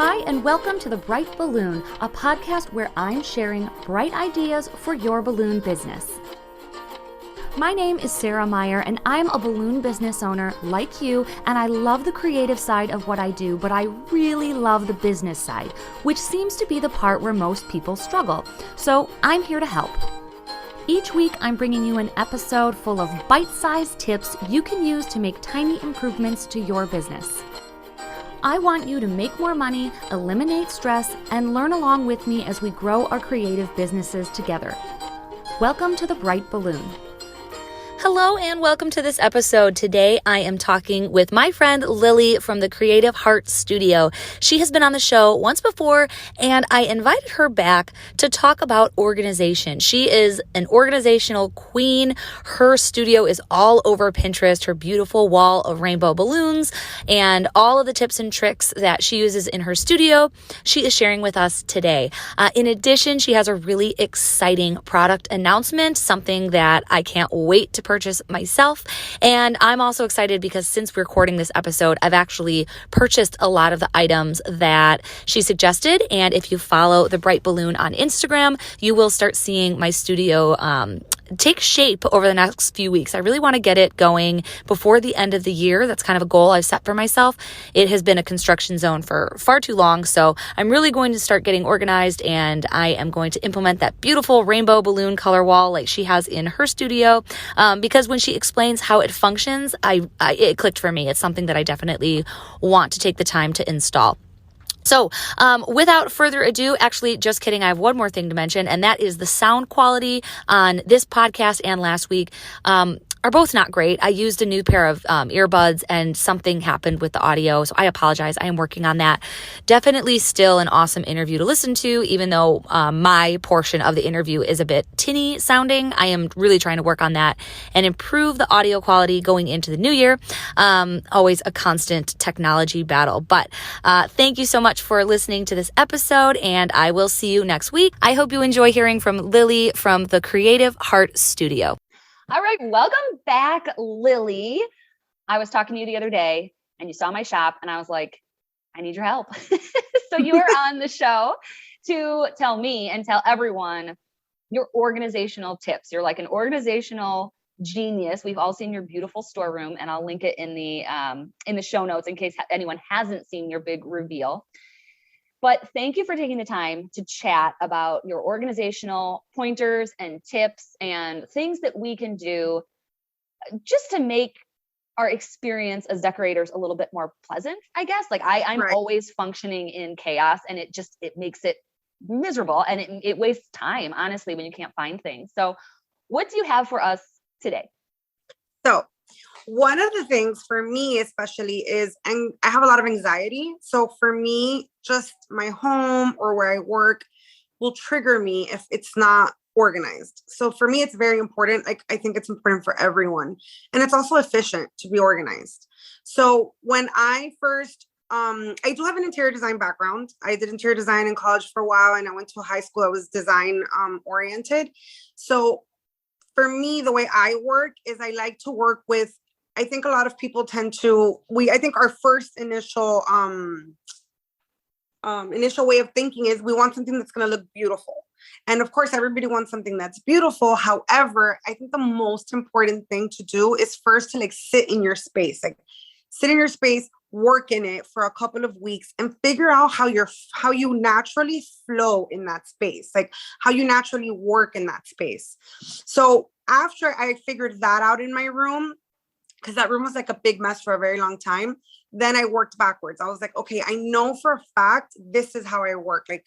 Hi, and welcome to The Bright Balloon, a podcast where I'm sharing bright ideas for your balloon business. My name is Sarah Meyer, and I'm a balloon business owner like you, and I love the creative side of what I do, but I really love the business side, which seems to be the part where most people struggle. So I'm here to help. Each week, I'm bringing you an episode full of bite-sized tips you can use to make tiny improvements to your business. I want you to make more money, eliminate stress, and learn along with me as we grow our creative businesses together. Welcome to The Bright Balloon. Hello and welcome to this episode. Today I am talking with my friend Lilly from the Creative Heart Studio. She has been on the show once before and I invited her back to talk about organization. She is an organizational queen. Her studio is all over Pinterest, her beautiful wall of rainbow balloons and all of the tips and tricks that she uses in her studio. She is sharing with us today. In addition, she has a really exciting product announcement, something that I can't wait to purchase myself. And I'm also excited because since we're recording this episode, I've actually purchased a lot of the items that she suggested. And if you follow The Bright Balloon on Instagram, you will start seeing my studio take shape over the next few weeks. I really want to get it going before the end of the year. That's kind of a goal I've set for myself. It has been a construction zone for far too long. So I'm really going to start getting organized and I am going to implement that beautiful rainbow balloon color wall like she has in her studio. Because when she explains how it functions, it clicked for me. It's something that I definitely want to take the time to install. So, without further ado, actually, just kidding, I have one more thing to mention, and that is the sound quality on this podcast and last week are both not great. I used a new pair of earbuds and something happened with the audio, so I apologize. I am working on that. Definitely still an awesome interview to listen to, even though my portion of the interview is a bit tinny sounding. I am really trying to work on that and improve the audio quality going into the new year. Always a constant technology battle. But thank you so much for listening to this episode, and I will see you next week. I hope you enjoy hearing from Lilly from the Creative Heart Studio. All right, welcome back, Lilly. I was talking to you the other day and you saw my shop and I was like, I need your help. So you are on the show to tell me and tell everyone your organizational tips. You're like an organizational genius. We've all seen your beautiful storeroom and I'll link it in the show notes in case anyone hasn't seen your big reveal. But thank you for taking the time to chat about your organizational pointers and tips and things that we can do just to make our experience as decorators a little bit more pleasant, I guess. Like I'm Right. always functioning in chaos and it makes it miserable and it wastes time, honestly, when you can't find things. So what do you have for us today? So one of the things for me especially is, and I have a lot of anxiety. So for me, just my home or where I work will trigger me if it's not organized. So for me, it's very important. Like I think it's important for everyone. And it's also efficient to be organized. So when I first I do have an interior design background. I did interior design in college for a while and I went to a high school that was design oriented. So for me, the way I work is I like to work with, I think a lot of people tend to, I think our first initial way of thinking is we want something that's going to look beautiful. And of course, everybody wants something that's beautiful. However, I think the most important thing to do is first to like sit in your space, work in it for a couple of weeks and figure out how you naturally flow in that space, like how you naturally work in that space. So after I figured that out in my room, because that room was like a big mess for a very long time, then I worked backwards. I was like, okay, I know for a fact, this is how I work. Like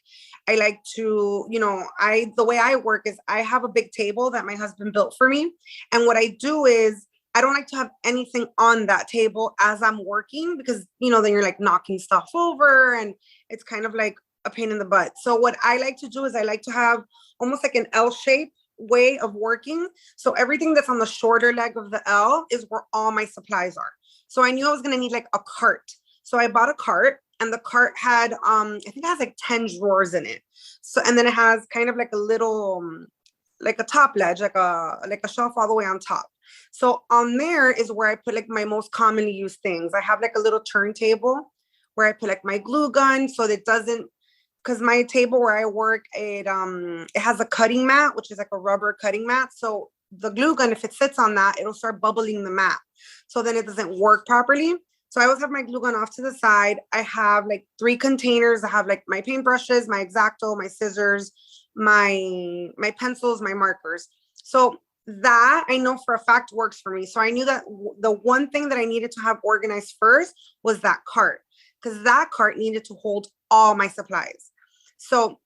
I like to, the way I work is I have a big table that my husband built for me. And what I do is I don't like to have anything on that table as I'm working because, then you're like knocking stuff over and it's kind of like a pain in the butt. So what I like to do is I like to have almost like an L shape way of working. So everything that's on the shorter leg of the L is where all my supplies are. So I knew I was going to need like a cart. So I bought a cart and the cart had, I think it has like 10 drawers in it. So, and then it has kind of like a little, like a top ledge, like a shelf all the way on top. So on there is where I put like my most commonly used things. I have like a little turntable where I put like my glue gun so that it doesn't, because my table where I work, it has a cutting mat, which is like a rubber cutting mat. So the glue gun, if it sits on that, it'll start bubbling the mat. So then it doesn't work properly. So I always have my glue gun off to the side. I have like 3 containers. I have like my paintbrushes, my X-Acto, my scissors, my pencils, my markers. So that I know for a fact works for me. So I knew that the one thing that I needed to have organized first was that cart, because that cart needed to hold all my supplies. So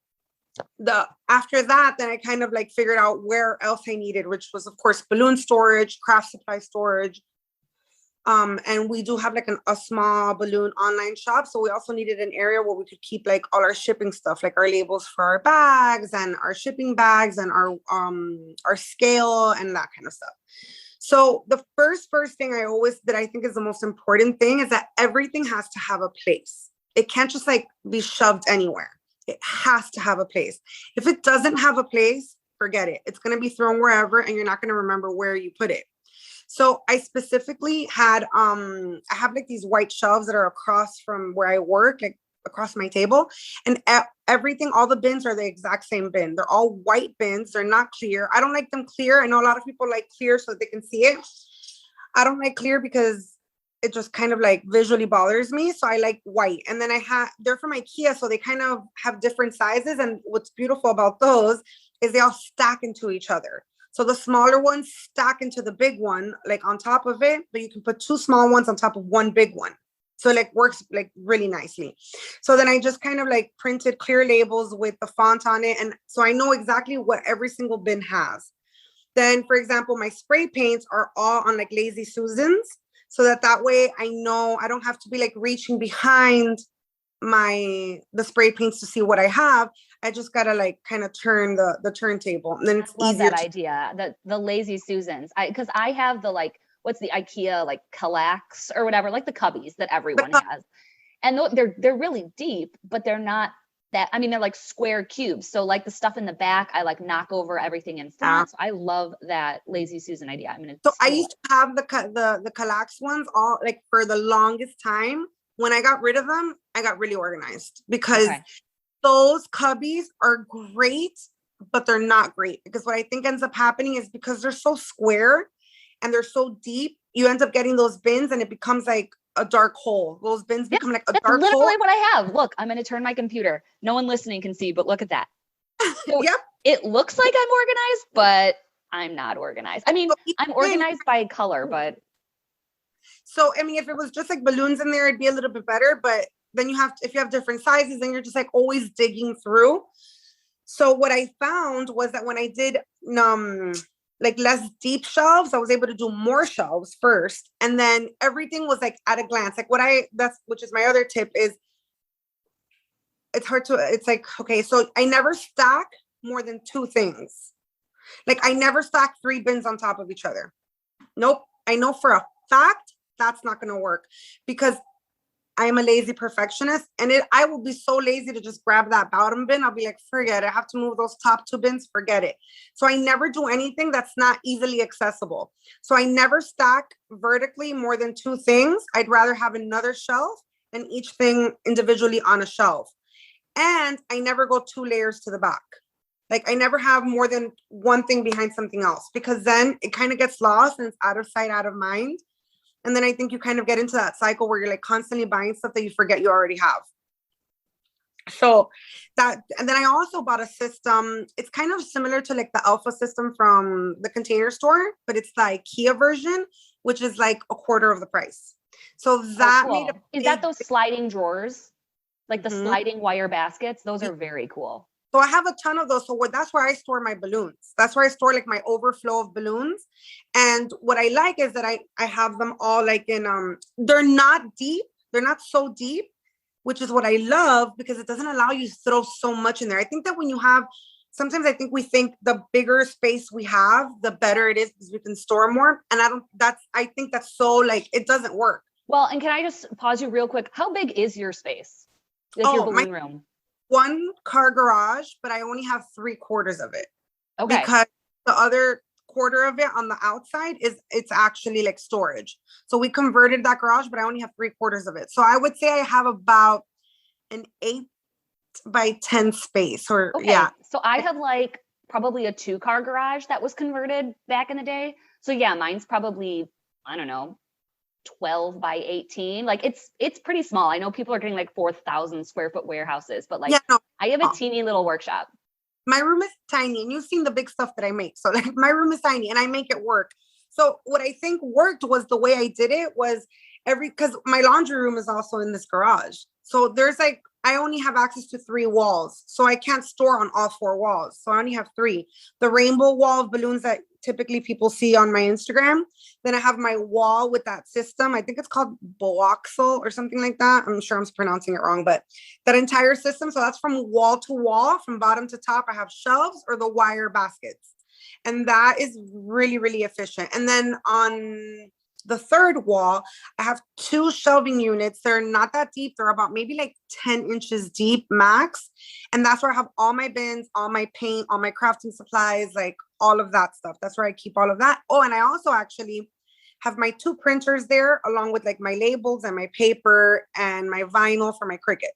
after that, then I kind of like figured out where else I needed, which was of course balloon storage, craft supply storage. And we do have like a small balloon online shop. So we also needed an area where we could keep like all our shipping stuff, like our labels for our bags and our shipping bags and our scale and that kind of stuff. So the first thing that I think is the most important thing is that everything has to have a place. It can't just like be shoved anywhere. It has to have a place. If it doesn't have a place, forget it. It's going to be thrown wherever and you're not going to remember where you put it. So I specifically had, I have like these white shelves that are across from where I work, like across my table, and everything, all the bins are the exact same bin. They're all white bins. They're not clear. I don't like them clear. I know a lot of people like clear so they can see it. I don't like clear because it just kind of like visually bothers me. So I like white. And then they're from IKEA. So they kind of have different sizes. And what's beautiful about those is they all stack into each other. So the smaller ones stack into the big one, like on top of it, but you can put 2 small ones on top of 1 big one. So it like works like really nicely. So then I just kind of like printed clear labels with the font on it. And so I know exactly what every single bin has. Then, for example, my spray paints are all on like Lazy Susans. So that way I know I don't have to be like reaching behind the spray paints to see what I have. I just gotta like kind of turn the turntable, and then it's I love easier. That idea, the Lazy Susans. Because I have the like, what's the IKEA like Kallax or whatever, like the cubbies that everyone has, and they're really deep, but they're not that. I mean, they're like square cubes. So like the stuff in the back, I like knock over everything in front. So I love that Lazy Susan idea. I'm gonna. So I used to have the Kallax ones all like for the longest time. When I got rid of them, I got really organized because those cubbies are great, but they're not great, because what I think ends up happening is because they're so square and they're so deep, you end up getting those bins and it becomes like a dark hole. Those bins become like a dark hole. That's literally what I have. Look, I'm going to turn my computer. No one listening can see, but look at that. So it looks like I'm organized, but I'm not organized. I mean, I'm organized by color, but. So, I mean, if it was just like balloons in there, it'd be a little bit better, but then if you have different sizes, then you're just like always digging through. So what I found was that when I did like less deep shelves, I was able to do more shelves first. And then everything was like at a glance. Like which is my other tip is it's like, okay, so I never stack more than 2 things. Like I never stack 3 bins on top of each other. Nope. I know for a fact that's not going to work because I am a lazy perfectionist, and I will be so lazy to just grab that bottom bin. I'll be like, forget it. I have to move those top 2 bins. Forget it. So I never do anything that's not easily accessible. So I never stack vertically more than 2 things. I'd rather have another shelf and each thing individually on a shelf. And I never go 2 layers to the back. Like I never have more than 1 thing behind something else, because then it kind of gets lost and it's out of sight, out of mind. And then I think you kind of get into that cycle where you're like constantly buying stuff that you forget you already have. So and then I also bought a system. It's kind of similar to like the Alpha system from the Container Store, but it's the IKEA version, which is like a quarter of the price. So that cool. Is that those sliding drawers? Like the sliding wire baskets? Those are very cool. So I have a ton of those. So that's where I store my balloons. That's where I store like my overflow of balloons. And what I like is that I have them all like in, they're not deep. They're not so deep, which is what I love because it doesn't allow you to throw so much in there. I think that when you have, sometimes I think we think the bigger space we have, the better it is because we can store more. And I think that's so like, it doesn't work. Well, and can I just pause you real quick? How big is your space? Like your balloon room? 1 car garage, but I only have 3/4 of it. Okay. Because the other quarter of it on the outside it's actually like storage. So we converted that garage, but I only have 3/4 of it. So I would say I have about an 8 by 10 space, or Okay. yeah. So I have like probably a 2-car garage that was converted back in the day. So yeah, mine's probably, I don't know, 12 by 18. Like it's pretty small. I know people are getting like 4,000 square foot warehouses, but like Yeah, no, I have a teeny little workshop. my room is tiny, and you've seen the big stuff that I make. So like my room is tiny and I make it work. So what I think worked was the way I did it was because my laundry room is also in this garage. So there's like, I only have access to 3 walls. So I can't store on all 4 walls. So I only have 3. The rainbow wall of balloons that typically people see on my Instagram. Then I have my wall with that system. I think it's called Boaxel or something like that. I'm sure I'm pronouncing it wrong, but that entire system. So that's from wall to wall, from bottom to top. I have shelves or the wire baskets. And that is really, really efficient. And then on the 3rd wall, I have 2 shelving units. They're not that deep. They're about maybe like 10 inches deep max. And that's where I have all my bins, all my paint, all my crafting supplies, like all of that stuff. That's where I keep all of that. Oh, and I also actually have my 2 printers there, along with like my labels and my paper and my vinyl for my Cricut.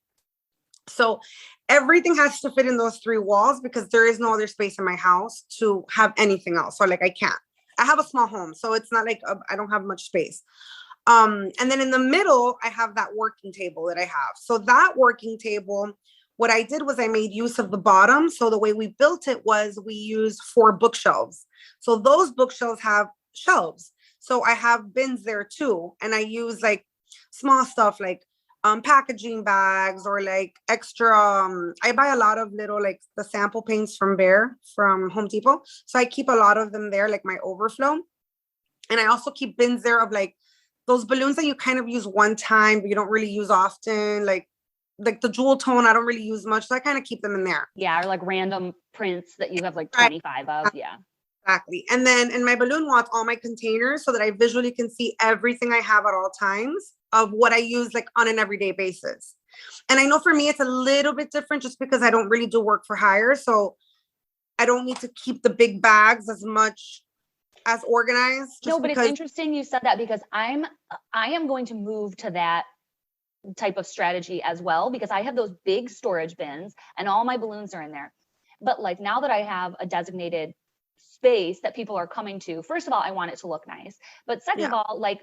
So everything has to fit in those 3 walls because there is no other space in my house to have anything else. So like I can't. I have a small home, so it's not like I don't have much space. And then in the middle, I have that working table that I have. So that working table, what I did was I made use of the bottom. So the way we built it was we used 4 bookshelves. So those bookshelves have shelves. So I have bins there too. And I use like small stuff like packaging bags or like extra. I buy a lot of little like the sample paints from Home Depot. So I keep a lot of them there, like my overflow. And I also keep bins there of like those balloons that you kind of use one time, but you don't really use often. Like the jewel tone, I don't really use much. So I kind of keep them in there. Yeah. Or like random prints that you have like 25 of. Yeah. Exactly. And then in my balloon wall, all my containers so that I visually can see everything I have at all times of what I use like on an everyday basis. And I know for me, it's a little bit different just because I don't really do work for hire. So I don't need to keep the big bags as much as organized. No, but it's interesting you said that because I am going to move to that type of strategy as well, because I have those big storage bins and all my balloons are in there. But like now that I have a designated space that people are coming to, first of all, I want it to look nice. But second of all, like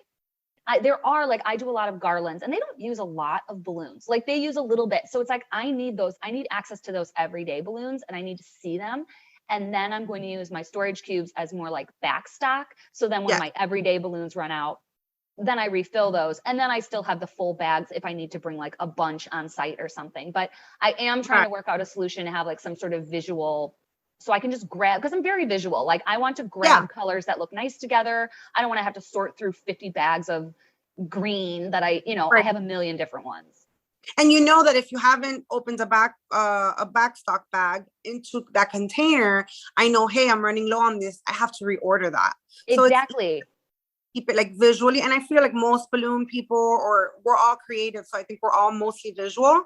I do a lot of garlands and they don't use a lot of balloons. Like they use a little bit. So it's like, I need access to those everyday balloons and I need to see them. And then I'm going to use my storage cubes as more like backstock. So then when my everyday balloons run out, then I refill those. And then I still have the full bags if I need to bring like a bunch on site or something. But I am trying to work out a solution to have like some sort of visual, so I can just grab, because I'm very visual. Like I want to grab colors that look nice together. I don't want to have to sort through 50 bags of green that I have a million different ones. And you know that if you haven't opened a backstock bag into that container, I know, hey, I'm running low on this. I have to reorder that. Exactly. So keep it like visually. And I feel like most balloon people, or we're all creative. So I think we're all mostly visual.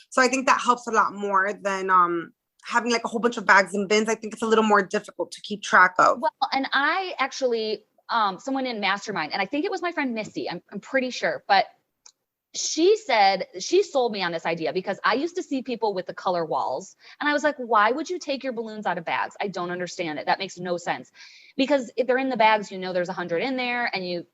So I think that helps a lot more than having like a whole bunch of bags and bins. I think it's a little more difficult to keep track of. Well, and I actually, someone in Mastermind, and I think it was my friend Misty, I'm pretty sure, but she said, she sold me on this idea because I used to see people with the color walls and I was like, why would you take your balloons out of bags? I don't understand it. That makes no sense, because if they're in the bags, there's 100 in there and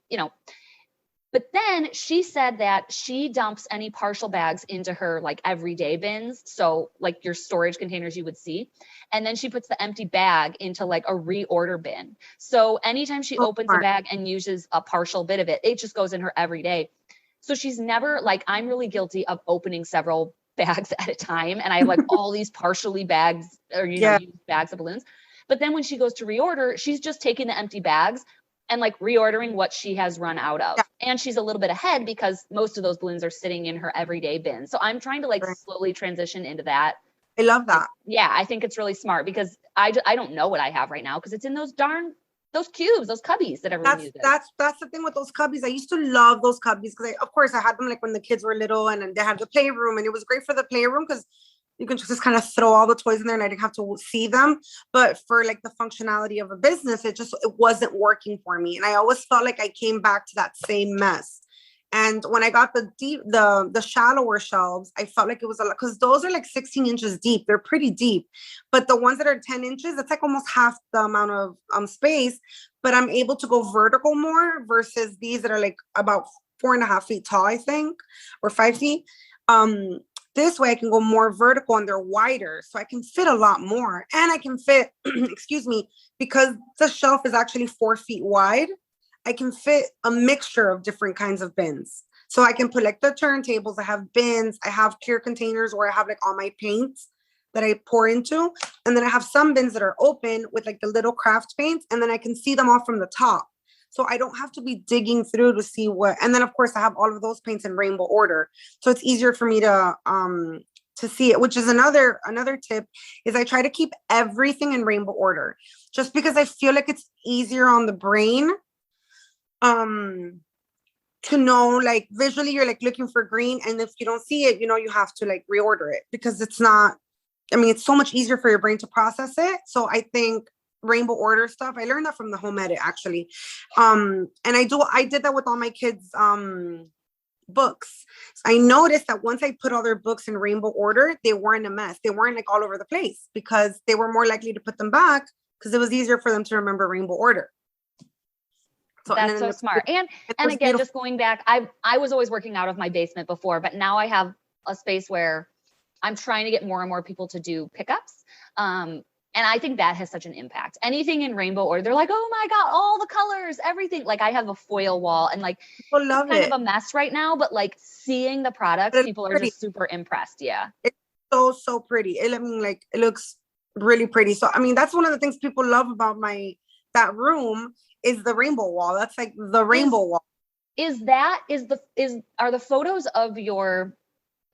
but then she said that she dumps any partial bags into her like everyday bins. So like your storage containers you would see. And then she puts the empty bag into like a reorder bin. So anytime she opens a bag and uses a partial bit of it, it just goes in her everyday. So she's never like, I'm really guilty of opening several bags at a time. And I have like all these partially bags or, used bags of balloons. But then when she goes to reorder, she's just taking the empty bags and like reordering what she has run out of. And she's a little bit ahead because most of those balloons are sitting in her everyday bin. So I'm trying to like slowly transition into that. I love that. Yeah, I think it's really smart because I don't know what I have right now because it's in those cubes, those cubbies that everyone uses. That's the thing with those cubbies. I used to love those cubbies because of course I had them like when the kids were little and then they had the playroom and it was great for the playroom because You can just kind of throw all the toys in there and I didn't have to see them. But for like the functionality of a business, it wasn't working for me. And I always felt like I came back to that same mess. And when I got the shallower shelves, I felt like it was a lot, because those are like 16 inches deep. They're pretty deep. But the ones that are 10 inches, it's like almost half the amount of space. But I'm able to go vertical more versus these that are like about 4.5 feet tall, I think, or 5 feet. This way I can go more vertical and they're wider, so I can fit a lot more. And I can fit, excuse me, because the shelf is actually 4 feet wide, I can fit a mixture of different kinds of bins. So I can put like the turntables, I have bins, I have clear containers where I have like all my paints that I pour into. And then I have some bins that are open with like the little craft paints, and then I can see them all from the top. So I don't have to be digging through to see what, and then of course I have all of those paints in rainbow order. So it's easier for me to see it, which is another tip is I try to keep everything in rainbow order, just because I feel like it's easier on the brain to know, like visually you're like looking for green. And if you don't see it, you have to like reorder it, because it's not, it's so much easier for your brain to process it. So I think rainbow order stuff, I learned that from the Home Edit actually. And I did that with all my kids books. I noticed that once I put all their books in rainbow order, they weren't a mess. They weren't like all over the place, because they were more likely to put them back, because it was easier for them to remember rainbow order. So, that's so smart. And again, beautiful. Just going back, I was always working out of my basement before, but now I have a space where I'm trying to get more and more people to do pickups. And I think that has such an impact. Anything in rainbow order, they're like, oh my God, all the colors, everything. Like I have a foil wall, and like people love it's kind of a mess right now, but like seeing the products, people are just super impressed. Yeah. It's so pretty. It looks really pretty. So, that's one of the things people love about that room is the rainbow wall. That's like the rainbow wall. Are the photos of your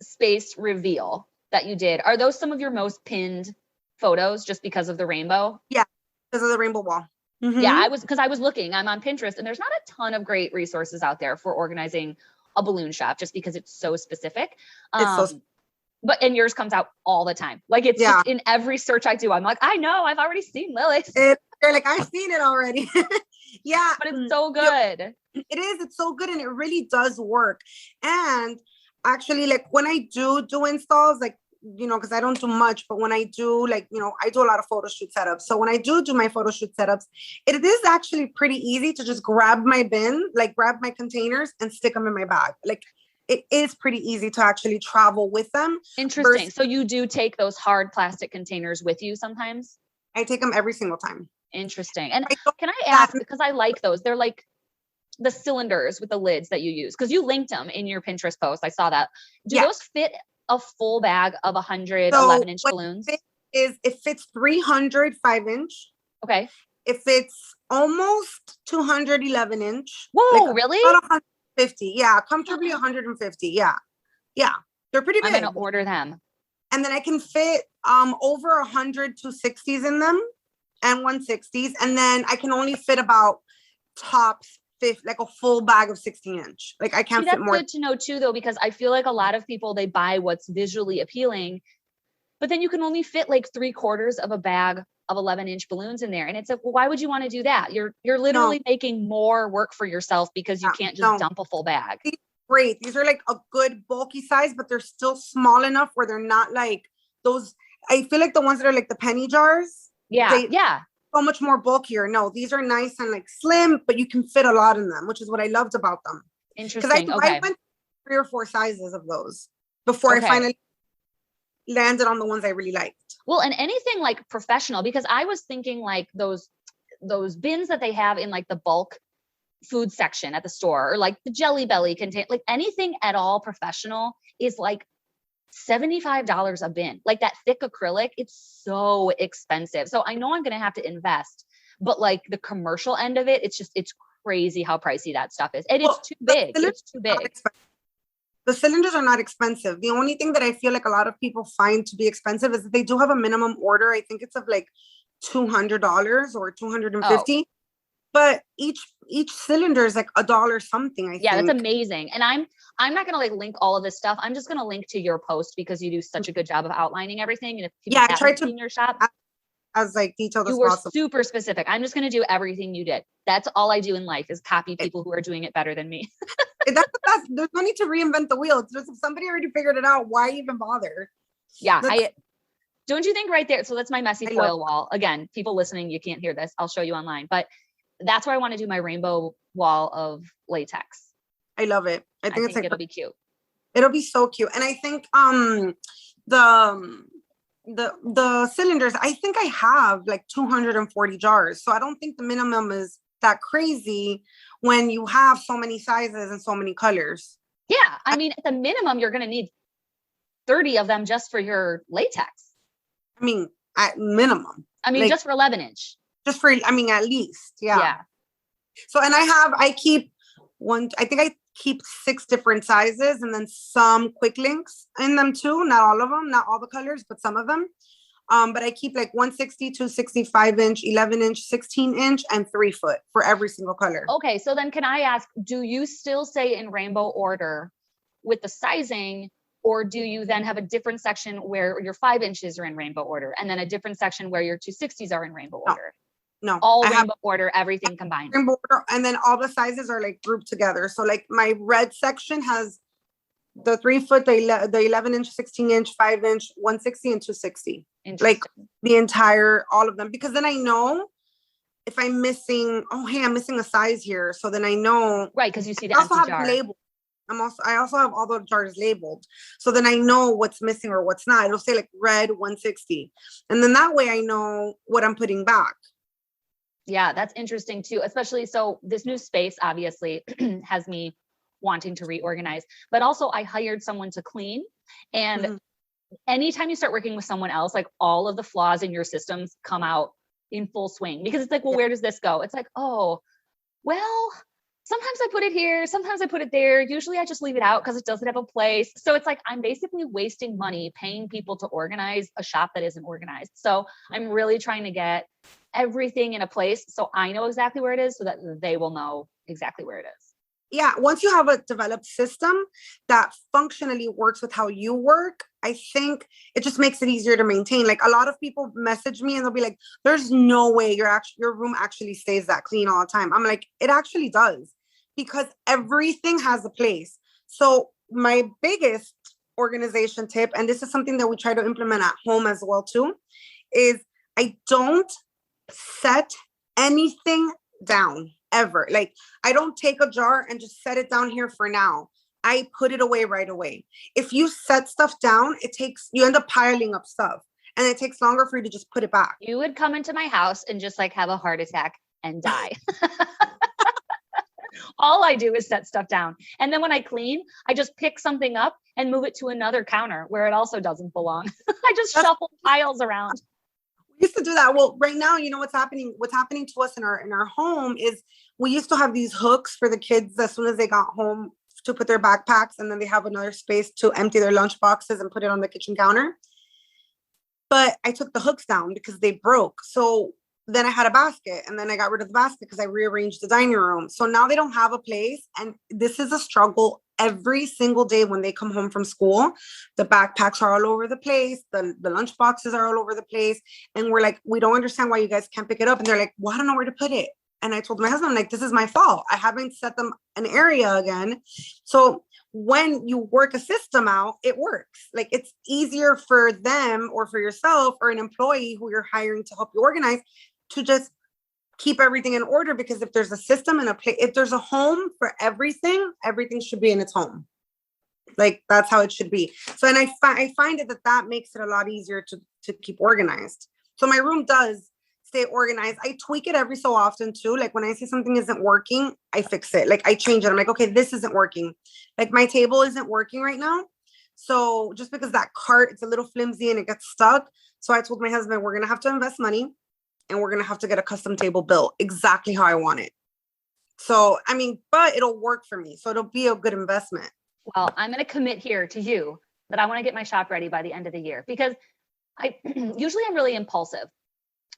space reveal that you did, are those some of your most pinned photos just because of the rainbow? Yeah, because of the rainbow wall. Mm-hmm. Yeah, I was looking, I'm on Pinterest, and there's not a ton of great resources out there for organizing a balloon shop, just because it's so specific. And yours comes out all the time. Like it's just in every search I do, I'm like, I know, I've already seen Lily's. They're like, I've seen it already. Yeah. But it's so good. It is. It's so good. And it really does work. And actually, like when I do installs, like, because I don't do much, but when I do, like, I do a lot of photo shoot setups. So when I do my photo shoot setups, it is actually pretty easy to just grab my bin, like grab my containers and stick them in my bag. Like it is pretty easy to actually travel with them. Interesting. So you do take those hard plastic containers with you sometimes? I take them every single time. Interesting. And can I ask, because I like those, they're like the cylinders with the lids that you use, because you linked them in your Pinterest post. I saw that. Do those fit a full bag of 100 11-inch balloons? It fits 300 5-inch. Okay. It fits almost 200 11-inch. Whoa, like really? About 150. Yeah, comfortably 150. Yeah. They're pretty big. I'm gonna order them. And then I can fit over 100 260s in them and 160s. And then I can only fit about tops like a full bag of 16-inch. Like I can't fit more. That's good to know too, though, because I feel like a lot of people, they buy what's visually appealing, but then you can only fit like 3/4 of a bag of 11-inch balloons in there. And it's like, well, why would you want to do that? You're literally making more work for yourself, because you can't just dump a full bag. Great. These are like a good bulky size, but they're still small enough where they're not like those. I feel like the ones that are like the penny jars. Yeah. So much more bulkier. No, these are nice and like slim, but you can fit a lot in them, which is what I loved about them. Interesting. Because I went 3 or 4 sizes of those before I finally landed on the ones I really liked. Well, and anything like professional, because I was thinking like those bins that they have in like the bulk food section at the store, or like the Jelly Belly contain, like anything at all professional is like $75 a bin. Like that thick acrylic, it's so expensive. So I know I'm going to have to invest, but like the commercial end of it, it's crazy how pricey that stuff is. And it's too big. It's too big. The cylinders are not expensive. The only thing that I feel like a lot of people find to be expensive is that they do have a minimum order. I think it's of like $200 or $250. but each cylinder is like $1 something, I Yeah, think. that's amazing. And I'm not gonna like link all of this stuff. I'm just gonna link to your post because you do such a good job of outlining everything. And if people I haven't tried to seen your shop, as like detailed you as were possible. super specific. I'm just gonna do everything you did. That's all I do in life is copy people who are doing it better than me. There's no need to reinvent the wheel. It's just if somebody already figured it out, why even bother? Yeah, don't you think right there? So that's my messy I foil wall. Again, people listening, you can't hear this. I'll show you online, but that's where I want to do my rainbow wall of latex. I love it. I think it'll be cute. It'll be so cute. And I think the cylinders, I think I have like 240 jars. So I don't think the minimum is that crazy when you have so many sizes and so many colors. Yeah. I mean, at the minimum, you're going to need 30 of them just for your latex. I mean, at minimum. I mean, like, just for 11-inch. Just for, I mean, at least. Yeah. Yeah. So, and I keep I think I keep 6 different sizes and then some quick links in them too. Not all of them, not all the colors, but some of them. But I keep like 160, 260, 5-inch, 11-inch, 16-inch, and 3-foot for every single color. Okay. So then can I ask, do you still say in rainbow order with the sizing, or do you then have a different section where your 5 inches are in rainbow order and then a different section where your 260s are in rainbow order? No. All rainbow order, everything combined. Rainbow order, and then all the sizes are like grouped together. So like my red section has the 3-foot, the 11-inch, 16-inch, 5-inch, 160, and 260. Like the entire, all of them. Because then I know if I'm missing, I'm missing a size here. So then I know. Right, because you see the I also empty have jar. labeled. I also have all the jars labeled. So then I know what's missing or what's not. It'll say like red 160. And then that way I know what I'm putting back. Yeah, that's interesting too. Especially, so this new space obviously has me wanting to reorganize, but also I hired someone to clean. And anytime you start working with someone else, like all of the flaws in your systems come out in full swing, because it's like, well, where does this go? It's like, oh, well, sometimes I put it here, sometimes I put it there. Usually I just leave it out because it doesn't have a place. So it's like, I'm basically wasting money paying people to organize a shop that isn't organized. So I'm really trying to get everything in a place so I know exactly where it is so that they will know exactly where it is. Yeah, once you have a developed system that functionally works with how you work, I think it just makes it easier to maintain. Like a lot of people message me and they'll be like, there's no way your room actually stays that clean all the time. I'm like, it actually does, because everything has a place. So my biggest organization tip, and this is something that we try to implement at home as well too, is I don't set anything down ever. Like I don't take a jar and just set it down here for now. I put it away right away. If you set stuff down, you end up piling up stuff and it takes longer for you to just put it back. You would come into my house and just like have a heart attack and die. All I do is set stuff down. And then when I clean, I just pick something up and move it to another counter where it also doesn't belong. I just shuffle piles around. We used to do that. Well, right now, you know what's happening to us in our home is we used to have these hooks for the kids as soon as they got home to put their backpacks, and then they have another space to empty their lunch boxes and put it on the kitchen counter. But I took the hooks down because they broke. So then I had a basket, and then I got rid of the basket because I rearranged the dining room. So now they don't have a place. And this is a struggle every single day when they come home from school. The backpacks are all over the place. The lunch boxes are all over the place. And we're like, we don't understand why you guys can't pick it up. And they're like, well, I don't know where to put it. And I told my husband, like, this is my fault. I haven't set them an area again. So when you work a system out, it works. Like it's easier for them or for yourself or an employee who you're hiring to help you organize to just keep everything in order, because if there's a system and if there's a home for everything should be in its home. Like that's how it should be. So, and I find it that makes it a lot easier to keep organized. So my room does stay organized. I tweak it every so often too. Like when I see something isn't working, I fix it. Like I change it. I'm like, okay, this isn't working. Like my table isn't working right now. So just because that cart, it's a little flimsy and it gets stuck. So I told my husband, we're going to have to invest money. And we're going to have to get a custom table built exactly how I want it. So, I mean, but it'll work for me. So it'll be a good investment. Well, I'm going to commit here to you that I want to get my shop ready by the end of the year, because usually I'm really impulsive.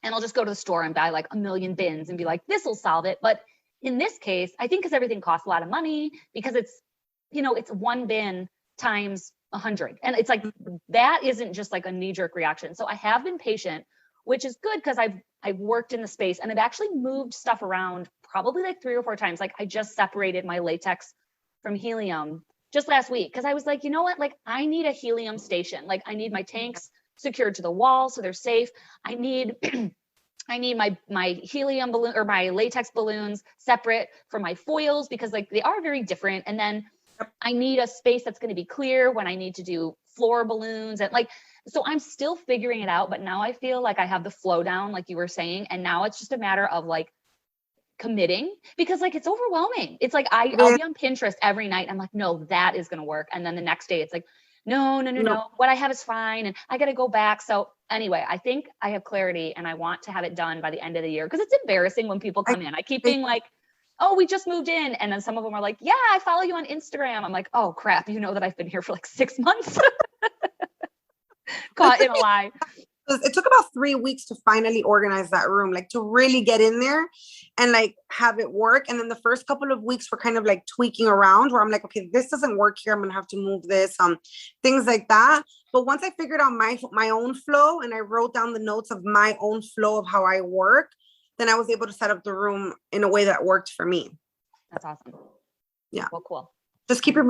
and I'll just go to the store and buy like a million bins and be like, this will solve it. But in this case, I think because everything costs a lot of money, because it's, it's one bin times 100. And it's like, that isn't just like a knee-jerk reaction. So I have been patient, which is good because I've worked in the space and I've actually moved stuff around probably like 3 or 4 times. Like I just separated my latex from helium just last week because I was like, you know what? Like I need a helium station. Like I need my tanks secured to the wall so they're safe. I need my helium balloon or my latex balloons separate from my foils because like they are very different. And then I need a space that's going to be clear when I need to do floor balloons and like, so I'm still figuring it out, but now I feel like I have the flow down, like you were saying. And now it's just a matter of like committing because like, it's overwhelming. It's like, I'll be on Pinterest every night. I'm like, no, that is going to work. And then the next day it's like, no. What I have is fine. And I got to go back. So anyway, I think I have clarity and I want to have it done by the end of the year because it's embarrassing when people come in. I keep being like, oh, we just moved in. And then some of them are like, yeah, I follow you on Instagram. I'm like, oh crap. You know that I've been here for like 6 months. Caught in a lie. It took about 3 weeks to finally organize that room, like to really get in there and like have it work. And then the first couple of weeks were kind of like tweaking around where I'm like, okay, this doesn't work here. I'm going to have to move this, things like that. But once I figured out my own flow and I wrote down the notes of my own flow of how I work, then I was able to set up the room in a way that worked for me. That's awesome. Yeah. Well, cool. Just keep your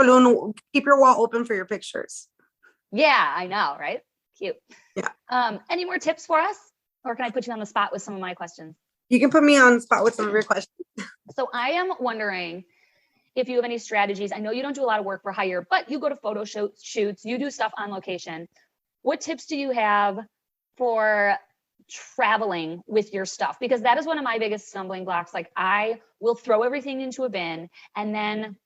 wall open for your pictures. Yeah, I know, right? Cute. Yeah. Any more tips for us? Or can I put you on the spot with some of my questions? You can put me on the spot with some of your questions. So I am wondering if you have any strategies. I know you don't do a lot of work for hire, but you go to photo shoots, you do stuff on location. What tips do you have for traveling with your stuff? Because that is one of my biggest stumbling blocks. Like I will throw everything into a bin and then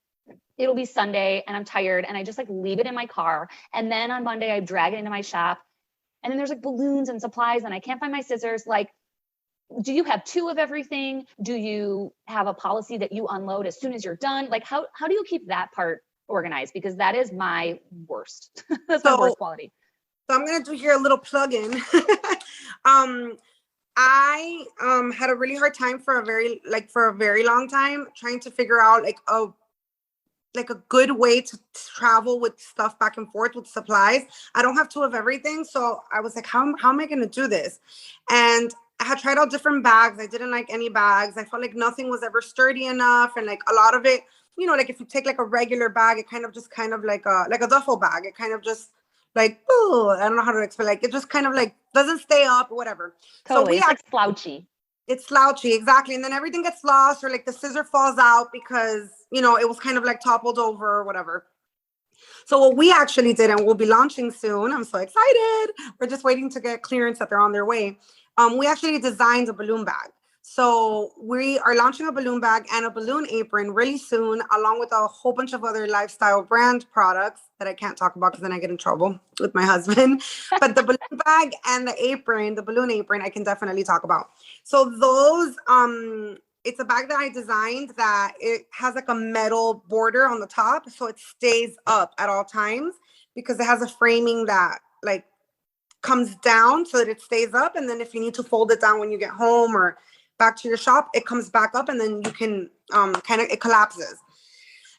it'll be Sunday and I'm tired and I just like leave it in my car. And then on Monday I drag it into my shop and then there's like balloons and supplies and I can't find my scissors. Like, do you have 2 of everything? Do you have a policy that you unload as soon as you're done? Like how do you keep that part organized? Because that is my worst. That's my worst quality. So I'm going to do here a little plug-in. I had a really hard time for a very long time trying to figure out like a good way to travel with stuff back and forth with supplies. I don't have 2 of everything. So I was like, how am I going to do this? And I had tried out different bags. I didn't like any bags. I felt like nothing was ever sturdy enough. And like a lot of it, like if you take like a regular bag, it kind of like a duffel bag. It kind of just like, oh, I don't know how to explain. Like it just kind of like doesn't stay up or whatever. Totally. So it's like slouchy. It's slouchy, exactly. And then everything gets lost or like the scissor falls out because, it was kind of like toppled over or whatever. So what we actually did, and we'll be launching soon. I'm so excited. We're just waiting to get clearance that they're on their way. We actually designed a balloon bag. So we are launching a balloon bag and a balloon apron really soon, along with a whole bunch of other lifestyle brand products that I can't talk about because then I get in trouble with my husband. But the balloon bag and the balloon apron, I can definitely talk about. So those, it's a bag that I designed that it has like a metal border on the top. So it stays up at all times because it has a framing that like comes down so that it stays up. And then if you need to fold it down when you get home or back to your shop, it comes back up and then you can it collapses.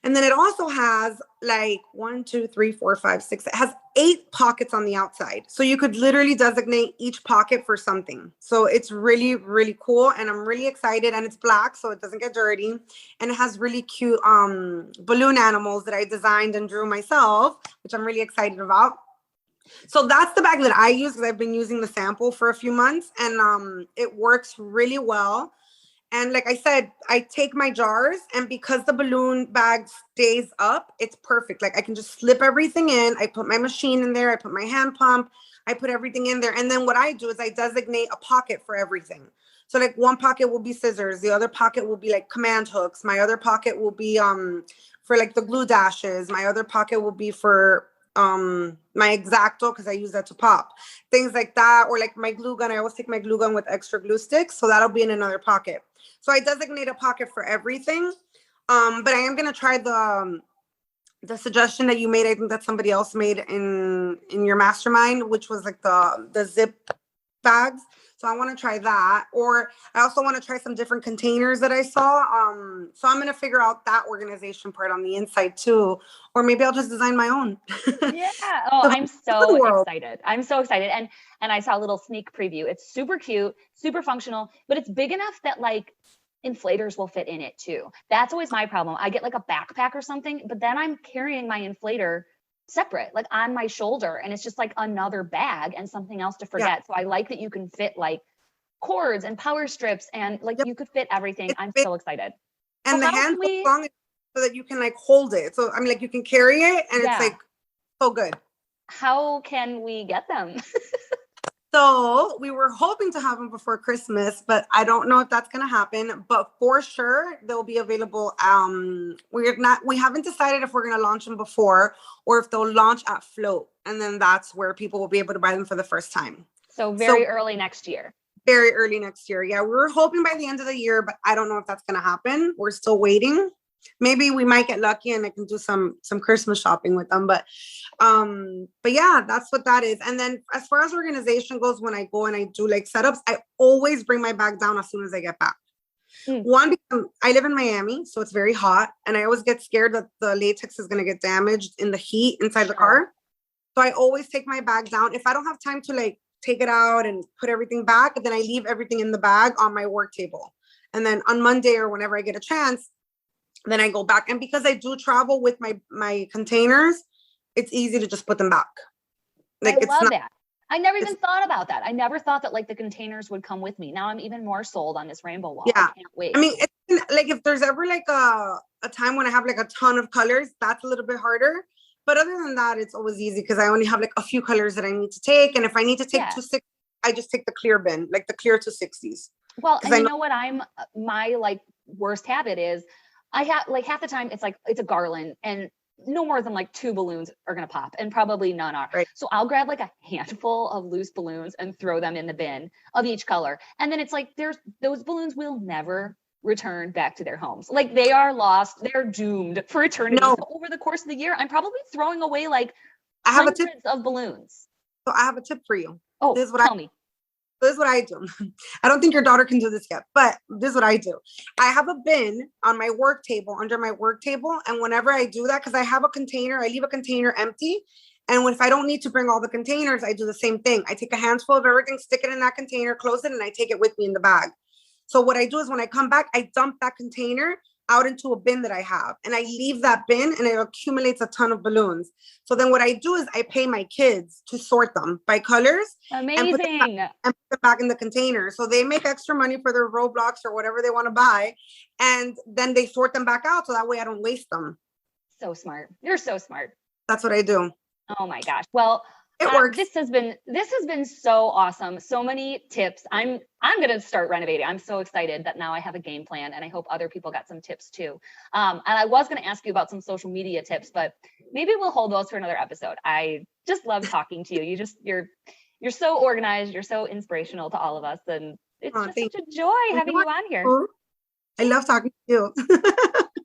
And then it also has like 1, 2, 3, 4, 5, 6. It has 8 pockets on the outside. So you could literally designate each pocket for something. So it's really, really cool. And I'm really excited. And it's black, so it doesn't get dirty. And it has really cute balloon animals that I designed and drew myself, which I'm really excited about. So that's the bag that I use because I've been using the sample for a few months and it works really well. And like I said, I take my jars and because the balloon bag stays up, it's perfect. Like I can just slip everything in. I put my machine in there. I put my hand pump. I put everything in there. And then what I do is I designate a pocket for everything. So like one pocket will be scissors. The other pocket will be like command hooks. My other pocket will be for like the glue dashes. My other pocket will be for my X-Acto because I use that to pop things like that, or like my glue gun. I always take my glue gun with extra glue sticks, so that'll be in another pocket. So I designate a pocket for everything. But I am gonna try the suggestion that you made. I think that somebody else made in your mastermind, which was like the zip bags. So I want to try that. Or I also want to try some different containers that I saw. So I'm going to figure out that organization part on the inside too. Or maybe I'll just design my own. Yeah. Oh, So I'm so excited. I'm so excited. And I saw a little sneak preview. It's super cute, super functional, but it's big enough that like inflators will fit in it too. That's always my problem. I get like a backpack or something, but then I'm carrying my inflator separate, like on my shoulder, and it's just like another bag and something else to forget. So I like that you can fit like cords and power strips and like you could fit everything. I'm so excited. And So the hand's so long so that you can like hold it. So I mean, like you can carry it, and it's like so good. How can we get them? So we were hoping to have them before Christmas, but I don't know if that's gonna happen. But for sure, they'll be available. We haven't decided if we're gonna launch them before or if they'll launch at Float, and then that's where people will be able to buy them for the first time. So very early next year. Very early next year. Yeah, we were hoping by the end of the year, but I don't know if that's gonna happen. We're still waiting. Maybe we might get lucky and I can do some Christmas shopping with them. But yeah, that's what that is. And then as far as organization goes, when I go and I do like setups, I always bring my bag down as soon as I get back. One, because I live in Miami, so it's very hot, and I always get scared that the latex is going to get damaged in the heat inside the car. So I always take my bag down. If I don't have time to like take it out and put everything back, then I leave everything in the bag on my work table. And then on Monday or whenever I get a chance, then I go back. And because I do travel with my containers, it's easy to just put them back. Like, I love that. I never even thought about that. I never thought that like the containers would come with me. Now I'm even more sold on this rainbow wall. Yeah. I can't wait. I mean, it's, like if there's ever like a time when I have like a ton of colors, that's a little bit harder. But other than that, it's always easy because I only have like a few colors that I need to take. And if I need to take 260, I just take the clear bin, like the clear 260s. Well, and you know what my like worst habit is, I have like half the time it's like it's a garland and no more than like 2 balloons are going to pop and probably none are. Right. So I'll grab like a handful of loose balloons and throw them in the bin of each color. And then it's like those balloons will never return back to their homes. Like they are lost. They're doomed for eternity. No. So over the course of the year, I'm probably throwing away like hundreds of balloons. So I have a tip for you. Oh, tell me. This is what I do. I don't think your daughter can do this yet, but this is what I do. I have a bin on my work table, under my work table. And whenever I do that, because I have a container, I leave a container empty. And if I don't need to bring all the containers, I do the same thing. I take a handful of everything, stick it in that container, close it, and I take it with me in the bag. So what I do is when I come back, I dump that container out into a bin that I have. And I leave that bin and it accumulates a ton of balloons. So then what I do is I pay my kids to sort them by colors. Amazing. And put them back in the container. So they make extra money for their Roblox or whatever they want to buy. And then they sort them back out. So that way I don't waste them. So smart. You're so smart. That's what I do. Oh my gosh. Well, it works. This has been so awesome. So many tips. I'm going to start renovating. I'm so excited that now I have a game plan, and I hope other people got some tips too. And I was going to ask you about some social media tips, but maybe we'll hold those for another episode. I just love talking to you. You're so organized. You're so inspirational to all of us, and it's just such a joy having you on here. I love talking to you.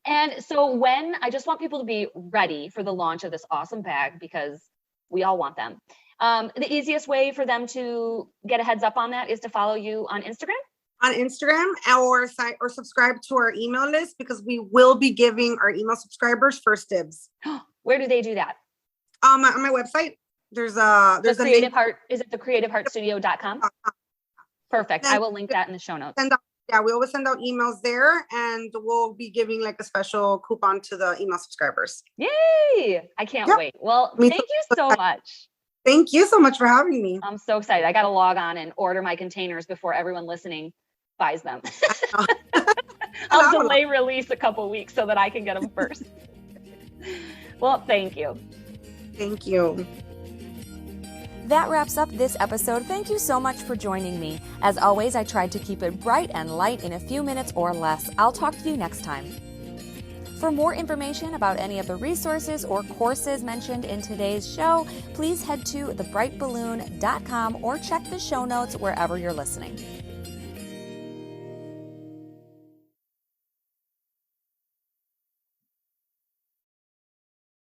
And so I just want people to be ready for the launch of this awesome bag because we all want them. The easiest way for them to get a heads up on that is to follow you on Instagram? On Instagram or subscribe to our email list because we will be giving our email subscribers first dibs. Where do they do that? On my website. There's a Creative Heart. Is it the creativeheartstudio.com? Perfect. I will link that in the show notes. We always send out emails there, and we'll be giving like a special coupon to the email subscribers. Yay! I can't wait. Well, thank you so much. Thank you so much for having me. I'm so excited. I got to log on and order my containers before everyone listening buys them. I'll delay release a couple weeks so that I can get them first. Well, thank you. Thank you. That wraps up this episode. Thank you so much for joining me. As always, I tried to keep it bright and light in a few minutes or less. I'll talk to you next time. For more information about any of the resources or courses mentioned in today's show, please head to thebrightballoon.com or check the show notes wherever you're listening.